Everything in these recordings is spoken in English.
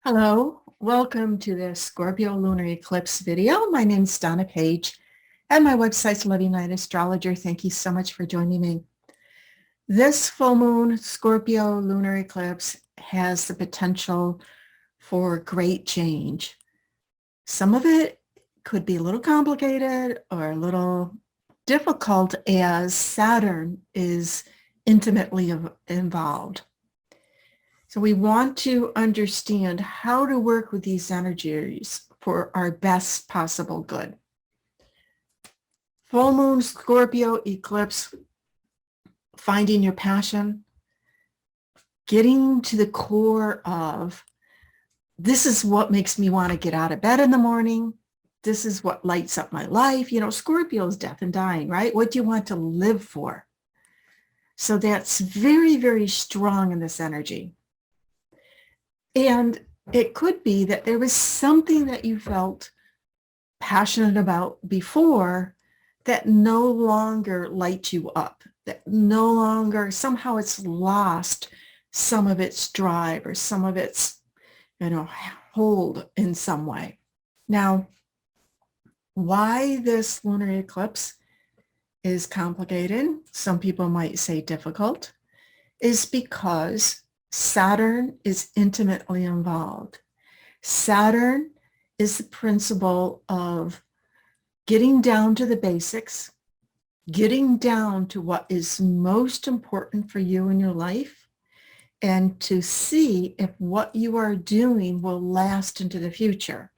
Hello, welcome to this Scorpio Lunar Eclipse video. My name is Donna Page and my website's Living Light Astrologer. Thank you so much for joining me. This full moon Scorpio Lunar Eclipse has the potential for great change. Some of it could be a little complicated or a little difficult as Saturn is intimately involved. So we want to understand how to work with these energies for our best possible good. Full moon Scorpio eclipse, finding your passion, getting to the core of this is what makes me want to get out of bed in the morning. This is what lights up my life. You know, Scorpio is death and dying, right? What do you want to live for? So that's very, very strong in this energy. And it could be that there was something that you felt passionate about before that no longer lights you up, that no longer, somehow it's lost some of its drive or some of its, hold in some way. Now, why this lunar eclipse is complicated, some people might say difficult, is because Saturn is intimately involved. Saturn is the principle of getting down to the basics, getting down to what is most important for you in your life, and to see if what you are doing will last into the future.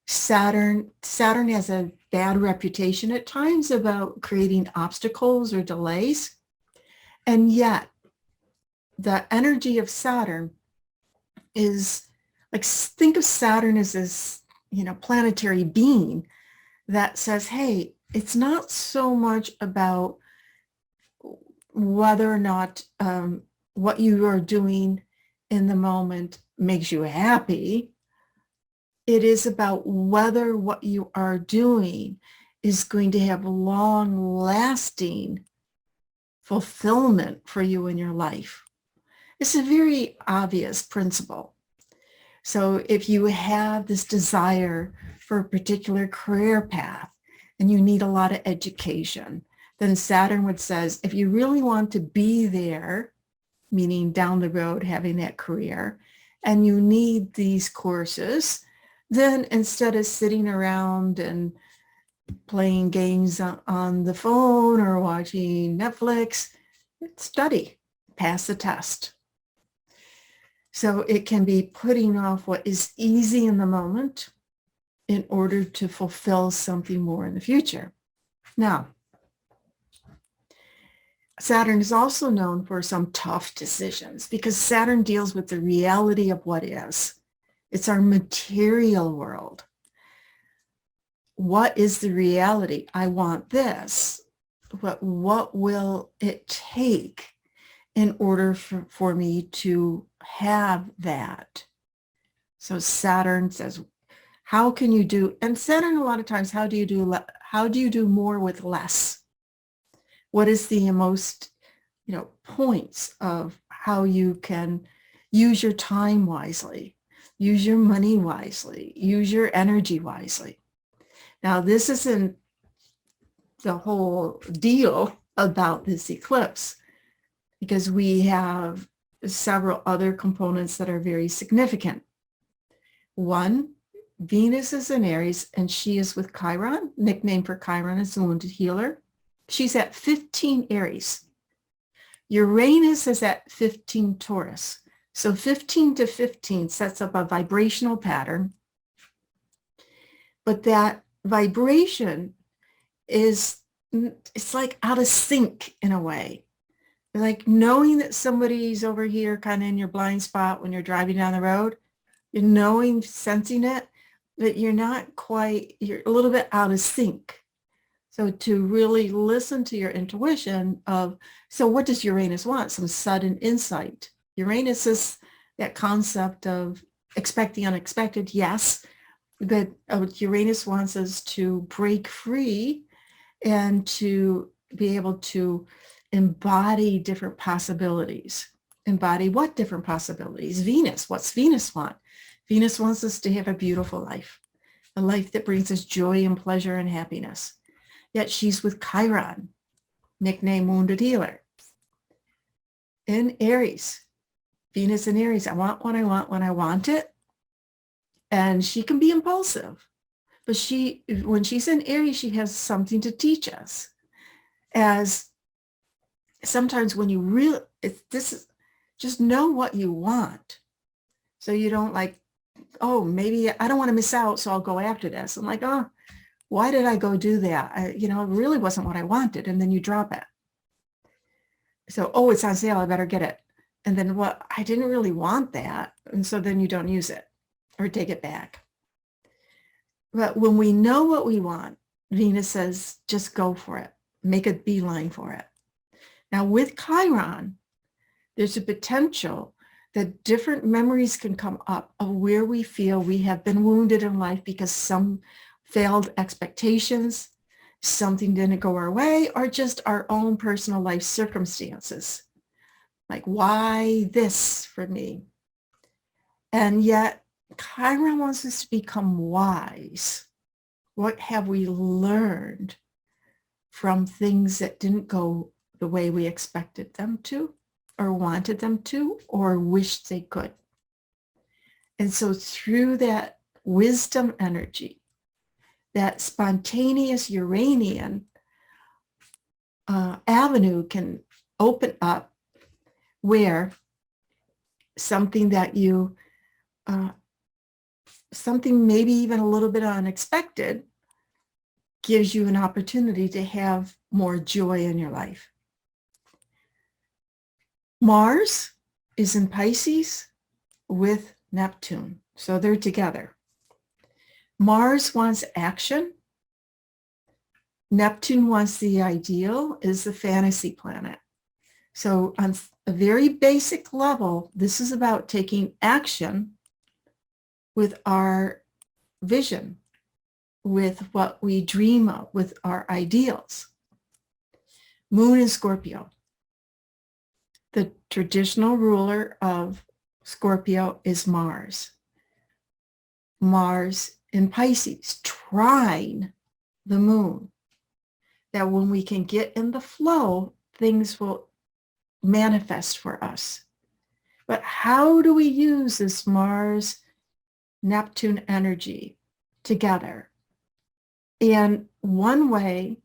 Saturn has a bad reputation at times about creating obstacles or delays, and yet the energy of Saturn is like, think of Saturn as this, planetary being that says, hey, it's not so much about whether or not what you are doing in the moment makes you happy. It is about whether what you are doing is going to have long-lasting fulfillment for you in your life. It's a very obvious principle. So if you have this desire for a particular career path and you need a lot of education, then Saturn would says, if you really want to be there, meaning down the road having that career, and you need these courses, then instead of sitting around and playing games on the phone or watching Netflix, study, pass the test. So it can be putting off what is easy in the moment in order to fulfill something more in the future. Now, Saturn is also known for some tough decisions because Saturn deals with the reality of what is. It's our material world. What is the reality? I want this, but what will it take in order for me to have that? So Saturn says, how can you do, and Saturn a lot of times, how do you do more with less? What is the most, points of how you can use your time wisely, use your money wisely, use your energy wisely? Now, this isn't the whole deal about this eclipse, because we have several other components that are very significant. One, Venus is in Aries and she is with Chiron. Nickname for Chiron is the wounded healer. She's at 15 Aries. Uranus is at 15 Taurus. So 15 to 15 sets up a vibrational pattern. But that vibration it's like out of sync in a way. Like knowing that somebody's over here kind of in your blind spot when you're driving down the road, you're knowing, sensing it, but you're a little bit out of sync. So to really listen to your intuition of, so what does Uranus want? Some sudden insight. Uranus is that concept of expect the unexpected, yes, but Uranus wants us to break free and to be able to embody different possibilities. embody what different possibilities? Venus, what's Venus want? Venus wants us to have a beautiful life, a life that brings us joy and pleasure and happiness. Yet she's with Chiron, nicknamed Wounded Healer. In Aries, Venus in Aries, I want what I want when I want it. And she can be impulsive, but when she's in Aries, she has something to teach us. As sometimes when you really, just know what you want. So you don't like, oh, maybe I don't want to miss out, so I'll go after this. I'm like, oh, why did I go do that? It really wasn't what I wanted. And then you drop it. So, oh, it's on sale, I better get it. And then I didn't really want that. And so then you don't use it or take it back. But when we know what we want, Venus says, just go for it. Make a beeline for it. Now with Chiron, there's a potential that different memories can come up of where we feel we have been wounded in life because some failed expectations, something didn't go our way, or just our own personal life circumstances. Like, why this for me? And yet, Chiron wants us to become wise. What have we learned from things that didn't go the way we expected them to, or wanted them to, or wished they could? And so through that wisdom energy, that spontaneous Uranian avenue can open up where something that something maybe even a little bit unexpected gives you an opportunity to have more joy in your life. Mars is in Pisces with Neptune, so they're together. Mars wants action. Neptune wants the ideal, is the fantasy planet. So on a very basic level, this is about taking action with our vision, with what we dream of, with our ideals. Moon in Scorpio. The traditional ruler of Scorpio is Mars. Mars in Pisces, trine the moon. That when we can get in the flow, things will manifest for us. But how do we use this Mars-Neptune energy together? And one way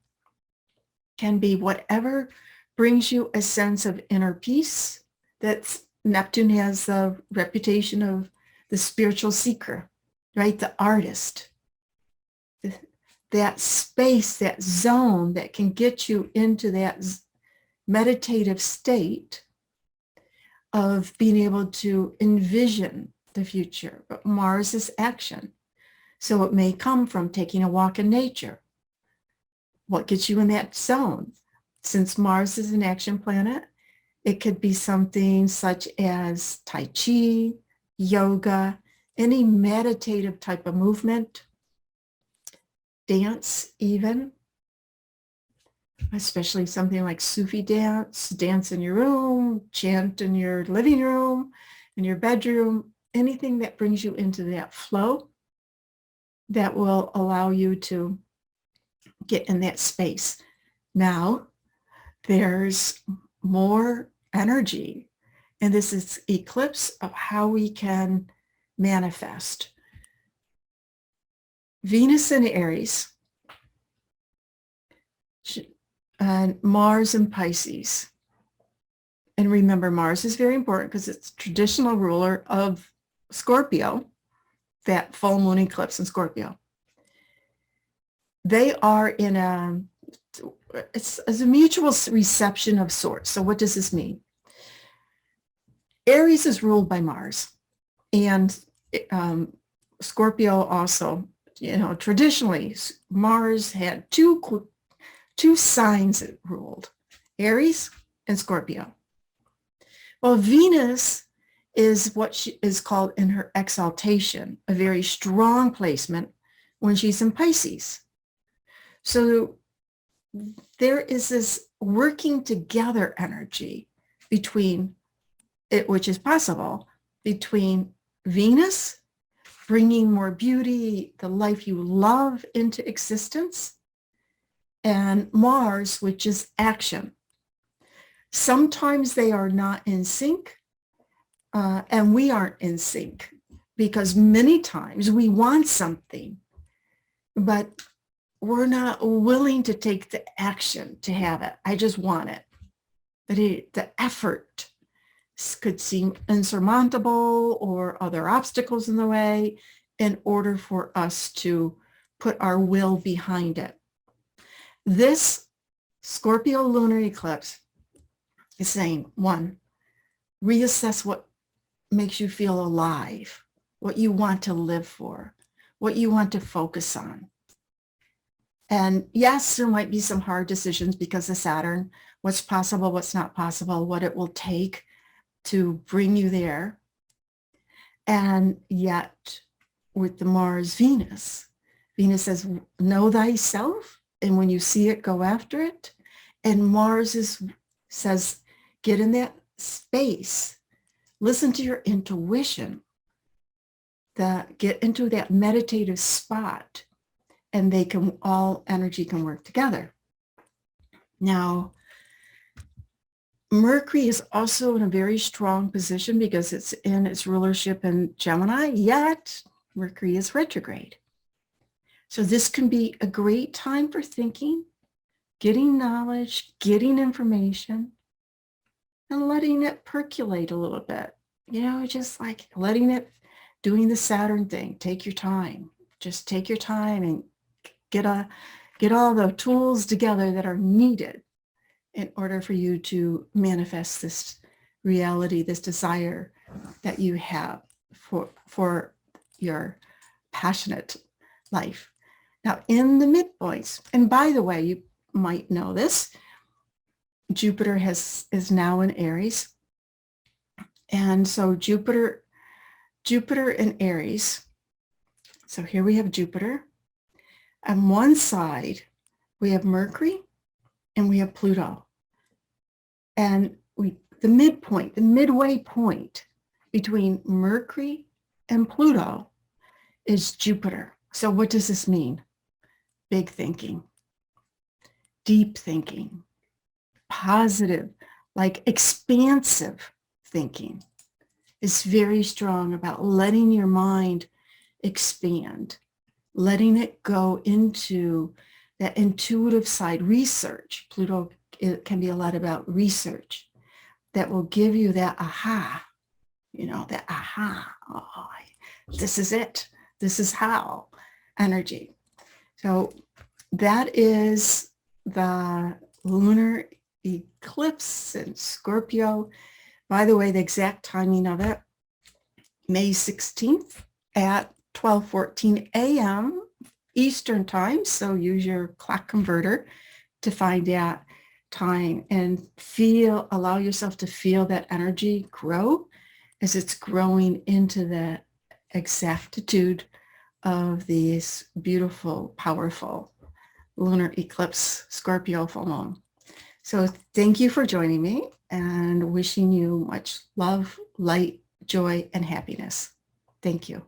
can be whatever brings you a sense of inner peace. That's Neptune has the reputation of the spiritual seeker, right? The artist. That space, that zone that can get you into that meditative state of being able to envision the future. But Mars is action. So it may come from taking a walk in nature. What gets you in that zone? Since Mars is an action planet, it could be something such as Tai Chi, yoga, any meditative type of movement, dance even, especially something like Sufi dance, dance in your room, chant in your living room, in your bedroom, anything that brings you into that flow that will allow you to get in that space. Now, there's more energy, and this is eclipse of how we can manifest. Venus in Aries and Mars in Pisces. And remember, Mars is very important because it's traditional ruler of Scorpio, that full moon eclipse in Scorpio. They are in it's a mutual reception of sorts. So what does this mean? Aries is ruled by Mars, and Scorpio also, traditionally Mars had two signs it ruled, Aries and Scorpio. Well, Venus is what she is called in her exaltation, a very strong placement when she's in Pisces. So there is this working together energy between which is possible, between Venus bringing more beauty, the life you love into existence, and Mars, which is action. Sometimes they are not in sync, and we aren't in sync, because many times we want something, but we're not willing to take the action to have it. I just want it. But the effort could seem insurmountable or other obstacles in the way in order for us to put our will behind it. This Scorpio lunar eclipse is saying, one, reassess what makes you feel alive, what you want to live for, what you want to focus on. And yes, there might be some hard decisions because of Saturn, what's possible, what's not possible, what it will take to bring you there. And yet with the Mars Venus, Venus says, know thyself. And when you see it, go after it. And Mars says, get in that space, listen to your intuition, get into that meditative spot, and all energy can work together. Now, Mercury is also in a very strong position because it's in its rulership in Gemini, yet Mercury is retrograde. So this can be a great time for thinking, getting knowledge, getting information, and letting it percolate a little bit. Just like letting it, doing the Saturn thing. Take your time. Just take your time and get all the tools together that are needed in order for you to manifest this reality, this desire that you have for your passionate life. Now, in the midpoints, and by the way, you might know this, Jupiter is now in Aries. And so Jupiter in Aries. So here we have Jupiter. On one side, we have Mercury and we have Pluto. And the midway point between Mercury and Pluto is Jupiter. So what does this mean? Big thinking, deep thinking, positive, like expansive thinking is very strong about letting your mind expand, letting it go into that intuitive side. Research. Pluto, it can be a lot about research that will give you that aha, that aha, oh, this is it, this is how energy. So that is the lunar eclipse in Scorpio. By the way, the exact timing of it, May 16th at 12:14 a.m. Eastern time. So use your clock converter to find that time and allow yourself to feel that energy grow as it's growing into the exactitude of these beautiful, powerful lunar eclipse Scorpio full moon. So thank you for joining me and wishing you much love, light, joy, and happiness. Thank you.